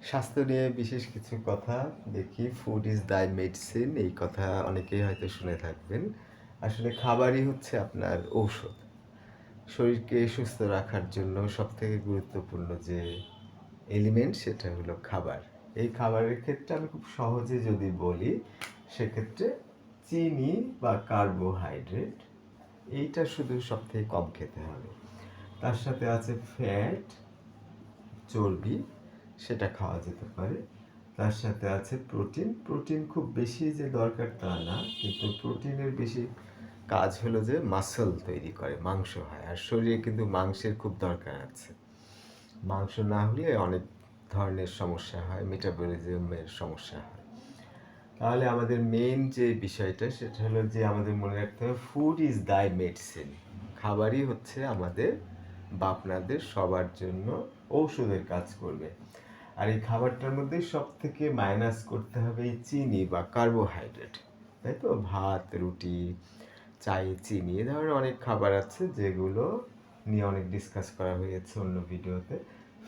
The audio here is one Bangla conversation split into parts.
স্বাস্থ্য নিয়ে বিশেষ কিছু কথা দেখি। ফুড ইজ দাই মেডিসিন, এই কথা অনেকেই হয়তো শুনে থাকবেন। আসলে খাবারই হচ্ছে আপনার ঔষধ। শরীরকে সুস্থ রাখার জন্য সবথেকে গুরুত্বপূর্ণ যে এলিমেন্ট সেটা হলো খাবার। এই খাবারের ক্ষেত্রে আমি খুব সহজে যদি বলি, সেক্ষেত্রে চিনি বা কার্বোহাইড্রেট এইটা শুধু সবথেকে কম খেতে হবে। তার সাথে আছে ফ্যাট, চর্বি, সেটা খাওয়া যেতে পারে। তার সাথে আছে প্রোটিন। প্রোটিন খুব বেশি যে দরকার তা না, কিন্তু প্রোটিনের বেশি কাজ হলো যে মাসল তৈরি করে, মাংস হয়। আর শরীরে কিন্তু মাংসের খুব দরকার আছে। মাংস না হলে অনেক ধরনের সমস্যা হয়, মেটাবলিজমের সমস্যা হয়। তাহলে আমাদের মেইন যে বিষয়টা সেটা হলো যে আমাদের মনে রাখতে হবে ফুড ইজ দাই মেডিসিন। খাবারই হচ্ছে আমাদের বা আপনাদের সবার জন্য ঔষধের কাজ করবে। আর এই খাবারটার মধ্যে সব থেকে মাইনাস করতে হবে এই চিনি বা কার্বোহাইড্রেট, তাই তো? ভাত, রুটি, চাই, চিনি, এ ধরনের অনেক খাবার আছে যেগুলো নিয়ে অনেক ডিসকাস করা হয়েছে অন্য ভিডিওতে।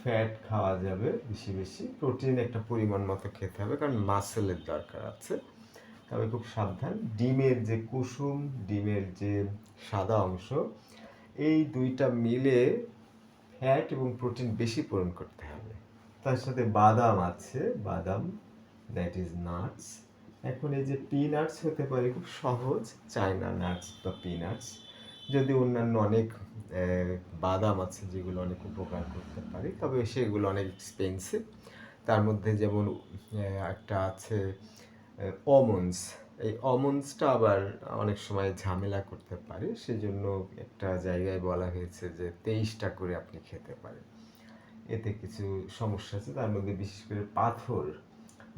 ফ্যাট খাওয়া যাবে বেশি বেশি, প্রোটিন একটা পরিমাণ মতো খেতে হবে কারণ মাসেলের দরকার আছে। তবে খুব সাবধান, ডিমের যে কুসুম, ডিমের যে সাদা অংশ, এই দুইটা মিলে ফ্যাট এবং প্রোটিন বেশি পূরণ করতে হবে। তার সাথে বাদাম আছে, বাদাম, দ্যাট ইজ নাটস। এখন এই যে পিনাটস হতে পারে খুব সহজ, চায়না নাটস বা পিনাটস, যদি অন্যান্য অনেক বাদাম আছে যেগুলো অনেক উপকার করতে পারে, তবে সেগুলো অনেক এক্সপেন্সিভ। তার মধ্যে যেমন একটা আছে অমন্ডস। এই অমন্ডসটা আবার অনেক সময় ঝামেলা করতে পারে, সেজন্য একটা জায়গায় বলা হয়েছে যে 23টা করে আপনি খেতে পারেন। এতে কিছু সমস্যা আছে, তার মধ্যে বিশেষ করে পাথর,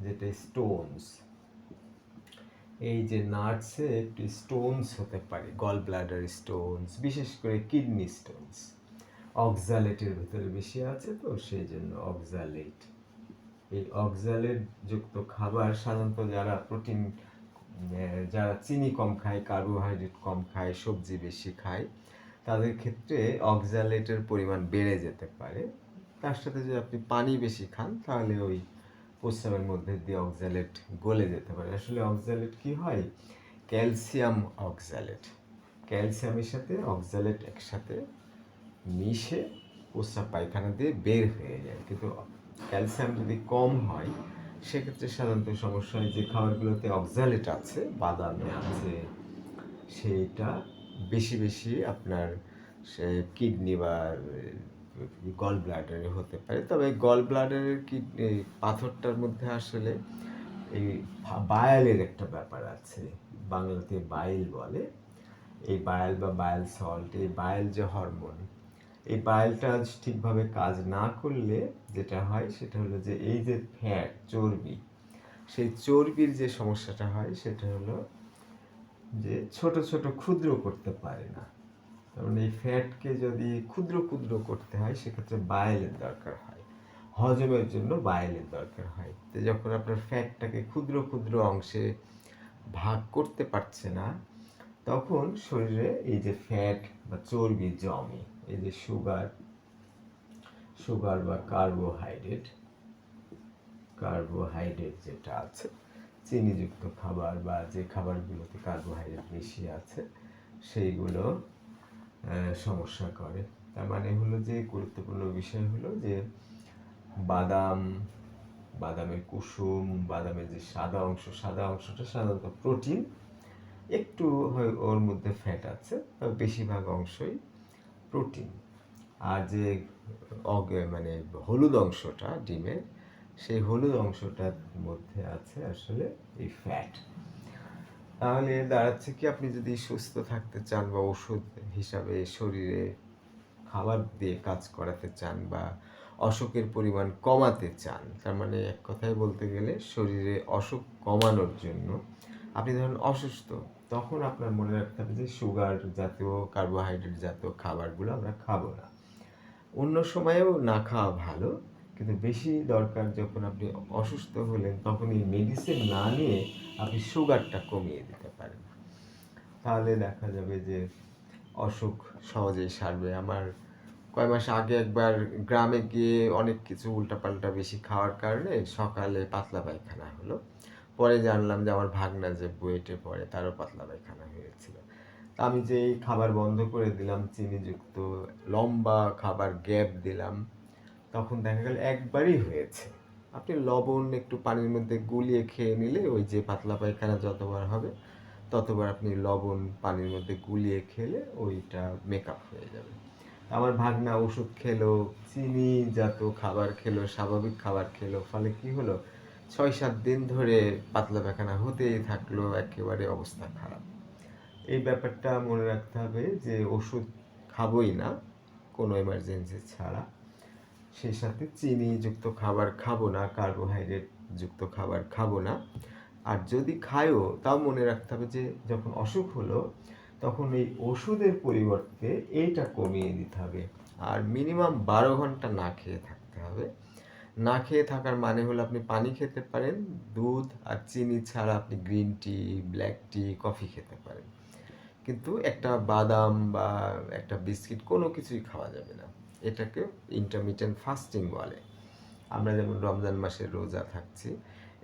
যেটা স্টোনস, এই যে নাটসে একটু স্টোনস হতে পারে, গল ব্লাডার স্টোনস, বিশেষ করে কিডনি স্টোনস। অক্সালেটের ভিতরে বেশি আছে, তো সেই জন্য অক্সালেট। এই অক্সালেট যুক্ত খাবার সাধারণত যারা প্রোটিন, যারা চিনি কম খায়, কার্বোহাইড্রেট কম খায়, সবজি বেশি খায়, তাদের ক্ষেত্রে অক্সালেটের পরিমাণ বেড়ে যেতে পারে। তার সাথে যদি আপনি পানি বেশি খান, তাহলে ওই প্রস্রাবের মধ্যে দিয়ে অক্সালেট গলে যেতে পারে। আসলে অক্সালেট কি হয়? Calcium oxalate. ক্যালসিয়ামের সাথে অক্সালেট একসাথে মিশে প্রস্রাব পায়খানা দিয়ে বের হয়ে যায়। কিন্তু ক্যালসিয়াম যদি কম হয়, সেক্ষেত্রে সাধারণত সমস্যা হয় যে খাবারগুলোতে অক্সালেট আছে, বাদামে আছে, সেইটা বেশি বেশি আপনার সে কিডনি বা গল ব্লাডারে হতে পারে। তবে গল ব্লাডারের কিডনি পাথরটার মধ্যে আসলে এই বায়ালের একটা ব্যাপার আছে, বাংলাতে বাইল বলে। এই বায়াল বা বায়াল সল্ট, এই বায়াল যে হরমোন, এই বায়ালটা ঠিকভাবে কাজ না করলে যেটা হয় সেটা হলো যে এই যে ফ্যাট, চর্বি, সেই চর্বির যে সমস্যাটা হয় সেটা হলো যে ছোট ছোট ক্ষুদ্র করতে পারে না। কারণ এই ফ্যাটকে যদি ক্ষুদ্র ক্ষুদ্র করতে হয়, সেক্ষেত্রে বায়েলের দরকার হয়, হজমের জন্য বায়েলের দরকার হয়। তো যখন আপনার ফ্যাটটাকে ক্ষুদ্র ক্ষুদ্র অংশে ভাগ করতে পারছে না, তখন শরীরে এই যে ফ্যাট বা চর্বি জমে। এই যে সুগার, সুগার বা কার্বোহাইড্রেট, কার্বোহাইড্রেট যেটা আছে, চিনিযুক্ত খাবার বা যে খাবারগুলোতে কার্বোহাইড্রেট বেশি আছে, সেইগুলো সমস্যা করে। তার মানে হলো যে গুরুত্বপূর্ণ বিষয় হলো যে বাদাম, বাদামের কুসুম, বাদামের যে সাদা অংশ, সাদা অংশটা সাধারণত প্রোটিন, একটু হয় ওর মধ্যে ফ্যাট আছে, তবে বেশিরভাগ অংশই প্রোটিন। আর যে মানে হলুদ অংশটা ডিমের, সেই হলুদ অংশটার মধ্যে আছে আসলে এই ফ্যাট। তাহলে দাঁড়াচ্ছে কি, আপনি যদি সুস্থ থাকতে চান বা ওষুধ হিসাবে শরীরে খাবার দিয়ে কাজ করাতে চান বা অসুখের পরিমাণ কমাতে চান, তার মানে এক কথায় বলতে গেলে শরীরে অসুখ কমানোর জন্য, আপনি ধরুন অসুস্থ, তখন আপনার মনে রাখতে হবে যে সুগার জাতীয়, কার্বোহাইড্রেট জাতীয় খাবারগুলো আমরা খাবো না। অন্য সময়েও না খাওয়া ভালো, কিন্তু বেশি দরকার যখন আপনি অসুস্থ হলেন, তখন এই মেডিসিন না নিয়ে আপনি সুগারটা কমিয়ে দিতে পারেন। তাহলে দেখা যাবে যে অসুখ সহজেই সারবে। আমার কয় মাস আগে একবার গ্রামে গিয়ে অনেক কিছু উল্টাপাল্টা বেশি খাওয়ার কারণে সকালে পাতলা পায়খানা হলো। পরে জানলাম যে আমার ভাগনা যে বুয়েটে পড়ে তারও পাতলা পায়খানা হয়েছিল। আমি যে এই খাবার বন্ধ করে দিলাম চিনিযুক্ত, লম্বা খাবার গ্যাপ দিলাম, তখন দেখা গেল একবারই হয়েছে। আপনি লবণ একটু পানির মধ্যে গুলিয়ে খেয়ে নিলে ওই যে পাতলা পায়খানা যতবার হবে ততবার আপনি লবণ পানির মধ্যে গুলিয়ে খেলে ওইটা মেকআপ হয়ে যাবে। আমার ভাগনা ওষুধ খেলো, চিনি জাত খাবার খেলো, স্বাভাবিক খাবার খেলো, ফলে কি হলো 6-7 দিন ধরে পাতলা পায়খানা হতেই থাকলো, একেবারে অবস্থা খারাপ। এই ব্যাপারটা মনে রাখতে হবে যে ওষুধ খাবোই না কোনো এমার্জেন্সি ছাড়া, সেই সাথে চিনিযুক্ত খাবার খাবো না, কার্বোহাইড্রেট যুক্ত খাবার খাবো না। আর যদি খায়ও তাও মনে রাখতে হবে যে যখন অসুখ হলো তখন এই ওষুধের পরিবর্তে এইটা কমিয়ে দিতে হবে। আর মিনিমাম 12 ঘন্টা না খেয়ে থাকতে হবে। না খেয়ে থাকার মানে হলো আপনি পানি খেতে পারেন, দুধ আর চিনি ছাড়া আপনি গ্রিন টি, ব্ল্যাক টি, কফি খেতে পারেন, কিন্তু একটা বাদাম বা একটা বিস্কিট কোনো কিছুই খাওয়া যাবে না। এটাকে ইন্টারমিটেন্ট ফাস্টিং বলে। আমরা যেমন রমজান মাসে রোজা থাকছি,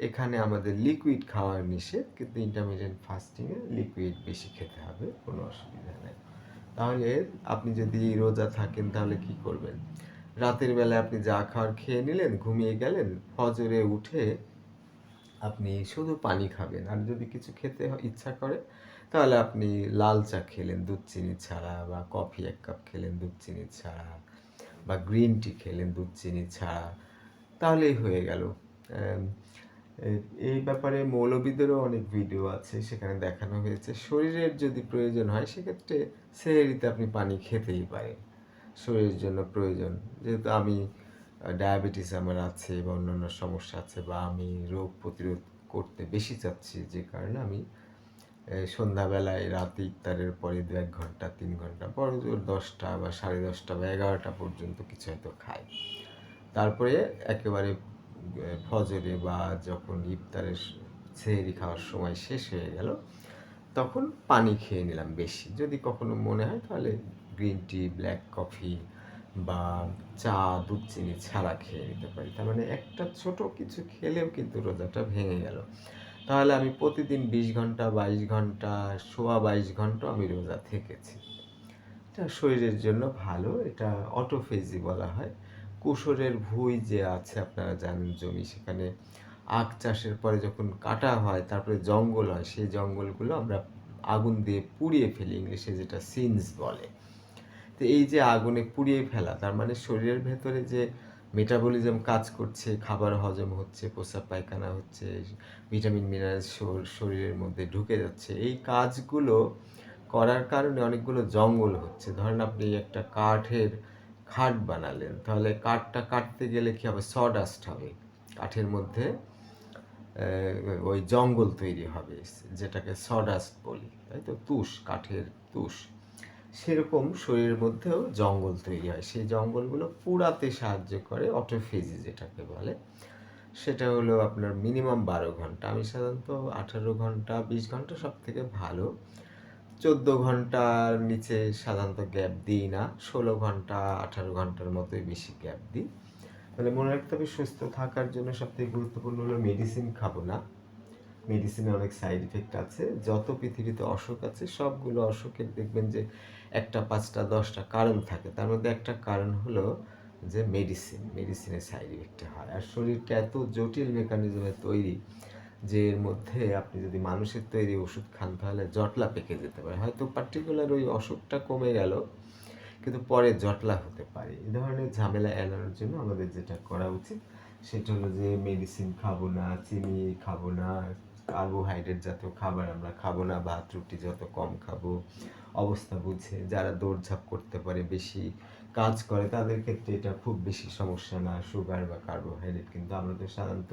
এখানে আমাদের লিকুইড খাওয়ার নিষেধ, কিন্তু ইন্টারমিটেন্ট ফাস্টিংয়ে লিকুইড বেশি খেতে হবে, কোনো অসুবিধা নেই। তাহলে আপনি যদি রোজা থাকেন তাহলে কি করবেন? রাতের বেলায় আপনি যা খাওয়ার খেয়ে নিলেন, ঘুমিয়ে গেলেন, ফজরে উঠে আপনি শুধু পানি খাবেন। আর যদি কিছু খেতে ইচ্ছা করে তাহলে আপনি লাল চা খেলেন দুধ চিনি ছাড়া, বা কফি 1 কাপ খেলেন দুধ চিনি ছাড়া, বা গ্রিন টি খেলেন দুধ চিনি ছাড়া, তাহলেই হয়ে গেল। এই ব্যাপারে মৌলবীদেরও অনেক ভিডিও আছে, সেখানে দেখানো হয়েছে শরীরের যদি প্রয়োজন হয় সেক্ষেত্রে সেহরিতে আপনি পানি খেতেই পারেন, শরীরের জন্য প্রয়োজন। যেহেতু আমি ডায়াবেটিস আমার আছে বা অন্যান্য সমস্যা আছে, বা আমি রোগ প্রতিরোধ করতে বেশি চাচ্ছি, যে কারণে আমি সন্ধ্যাবেলায় রাতে ইফতারের পরে 2-1 ঘন্টা 3 ঘন্টা বড় জোর 10টা বা 10:30 বা 11টা পর্যন্ত কিছু হয়তো খাই। তারপরে একেবারে ফজরে বা যখন ইফতারের সেহরি খাওয়ার সময় শেষ হয়ে গেল তখন পানি খেয়ে নিলাম বেশি। যদি কখনো মনে হয় তাহলে গ্রিন টি, ব্ল্যাক কফি বা চা দুধ চিনি ছাড়া খেয়ে নিতে পারি। তার মানে একটা ছোট কিছু খেলেও কিন্তু রোজাটা ভেঙে গেল। তাহলে আমি প্রতিদিন 20 ঘন্টা 22 ঘন্টা সোয়া 22 ঘন্টা আমি রোজা থেকেছি। এটা শরীরের জন্য ভালো, এটা অটোফেজি বলা হয়। কুশরের ভুঁই যে আছে আপনারা জানেন জমি, সেখানে আখ চাষের পরে যখন কাটা হয় তারপরে জঙ্গল হয়, সেই জঙ্গলগুলো আমরা আগুন দিয়ে পুড়িয়ে ফেলি, ইংলিশে যেটা সিনস বলে। তো এই যে আগুনে পুড়িয়ে ফেলা, তার মানে শরীরের ভেতরে যে মেটাবলিজম কাজ করছে, খাবার হজম হচ্ছে, প্রস্রাব পায়খানা হচ্ছে, ভিটামিন মিনারেলস শরীরের মধ্যে ঢুকে যাচ্ছে, এই কাজগুলো করার কারণে অনেকগুলো জঙ্গল হচ্ছে। ধরেন আপনি একটা কাঠের খাট বানালেন, তাহলে কাঠটা কাটতে গেলে কি হবে? সডাস্ট হবে, কাঠের মধ্যে ওই জঙ্গল তৈরি হবে, যেটাকে সডাস্ট বলি, তাই তো, তুষ, কাঠের তুষ। সেরকম শরীরের মধ্যেও জঙ্গল তৈরি হয়, সেই জঙ্গলগুলো পুড়াতে সাহায্য করে অটোফেজি যেটাকে বলে। সেটা হলো আপনার মিনিমাম 12 ঘন্টা। আমি সাধারণত 18 ঘন্টা 20 ঘন্টা সব থেকে ভালো, 14 ঘন্টার নিচে সাধারণত গ্যাপ দিই না, 16 ঘন্টা 18 ঘন্টার মতোই বেশি গ্যাপ দিই। তাহলে মনে রাখতে হবে সুস্থ থাকার জন্য সবথেকে গুরুত্বপূর্ণ হলো মেডিসিন খাবো না। মেডিসিনে অনেক সাইড ইফেক্ট আছে, যত পৃথিবীতে অসুখ আছে সবগুলো অসুখের দেখবেন যে 1টা 5টা 10টা কারণ থাকে, তার মধ্যে একটা কারণ হলো যে মেডিসিনের সাইড ইফেক্টে হয়। আর শরীরটা এত জটিল মেকানিজমে তৈরি যে এর মধ্যে আপনি যদি মানুষের তৈরি ওষুধ খান তাহলে জটলা পেকে যেতে পারে, হয়তো পার্টিকুলার ওই অসুখটা কমে গেল কিন্তু পরে জটলা হতে পারে। এই ধরনের ঝামেলা এড়ানোর জন্য আমাদের যেটা করা উচিত সেটা হলো যে মেডিসিন খাবো না, চিনি খাবো না, কার্বোহাইড্রেট জাতীয় খাবার আমরা খাবো না, ভাত রুটি যত কম খাবো, অবস্থা বুঝে। যারা দৌড়ঝাঁপ করতে পারে, বেশি কাজ করে, তাদের ক্ষেত্রে এটা খুব বেশি সমস্যা না, সুগার বা কার্বোহাইড্রেট। কিন্তু আমরা তো সাধারণত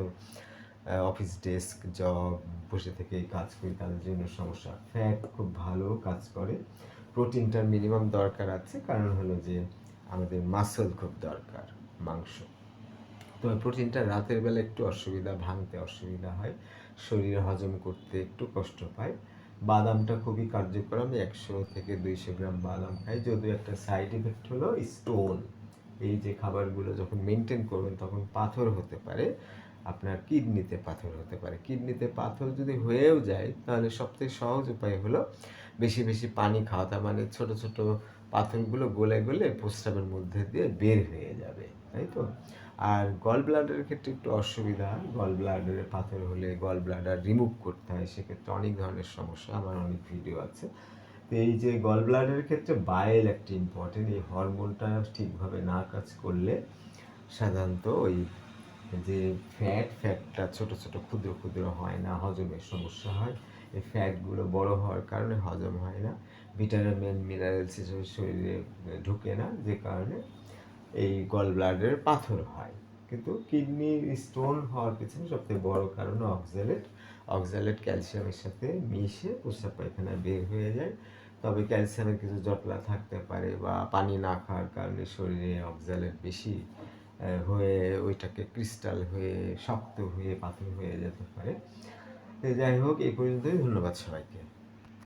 অফিস ডেস্ক জব, বসে থেকে কাজ করি, তাদের জন্য সমস্যা। ফ্যাট খুব ভালো কাজ করে, প্রোটিনটার মিনিমাম দরকার আছে, কারণ হলো যে আমাদের মাসল খুব দরকার, মাংস। তো প্রোটিনটা রাতের বেলা একটু অসুবিধা, ভাঙতে অসুবিধা হয়, শরীরে হজম করতে একটু কষ্ট পায়, বাদামটা খুবই কার্যকর, আমি 100 থেকে 200 গ্রাম বাদাম খাই, যদিও একটা সাইড ইফেক্ট হলো স্টোন। এই যে খাবারগুলো যখন মেনটেন করবেন তখন পাথর হতে পারে, আপনার কিডনিতে পাথর হতে পারে। কিডনিতে পাথর যদি হয়েও যায় তাহলে সবথেকে সহজ উপায় হলো বেশি বেশি পানি খাওয়া, তার মানে ছোট ছোট পাথরগুলো গলে গলে প্রস্রাবের মধ্যে দিয়ে বের হয়ে যাবে, তাই তো? আর গল ব্লাডারের ক্ষেত্রে একটু অসুবিধা, গল ব্লাডারে পাথর হলে গল ব্লাডার রিমুভ করতে হয়, সেক্ষেত্রে অনেক ধরনের সমস্যা, আমার অনেক ভিডিও আছে। তো এই যে গল ব্লাডারের ক্ষেত্রে বাইল একটা ইম্পর্টেন্ট, এই হরমোনটা ঠিকভাবে না কাজ করলে সাধারণত ওই যে ফ্যাটটা ছোট ছোট ক্ষুদ্র ক্ষুদ্র হয় না, হজমের সমস্যা হয়। এই ফ্যাটগুলো বড় হওয়ার কারণে হজম হয় না, ভিটামিন মিনারেলস হিসেবে শরীরে ঢুকে না, যে কারণে এই গল ব্লাডারের পাথর হয়। কিন্তু কিডনি স্টোন হওয়ার পিছনে সবথেকে বড় কারণ অক্সালেট। অক্সালেট ক্যালসিয়ামের সাথে মিশে প্রস্রাব পায়খানায় বের হয়ে যায়। তবে ক্যালসিয়ামের কিছু জটলা থাকতে পারে বা পানি না খাওয়ার কারণে শরীরে অক্সালেট বেশি হয়ে ওইটাকে ক্রিস্টাল হয়ে শক্ত হয়ে পাথর হয়ে যেতে পারে। যাই হোক, এই পর্যন্তই। ধন্যবাদ সবাইকে।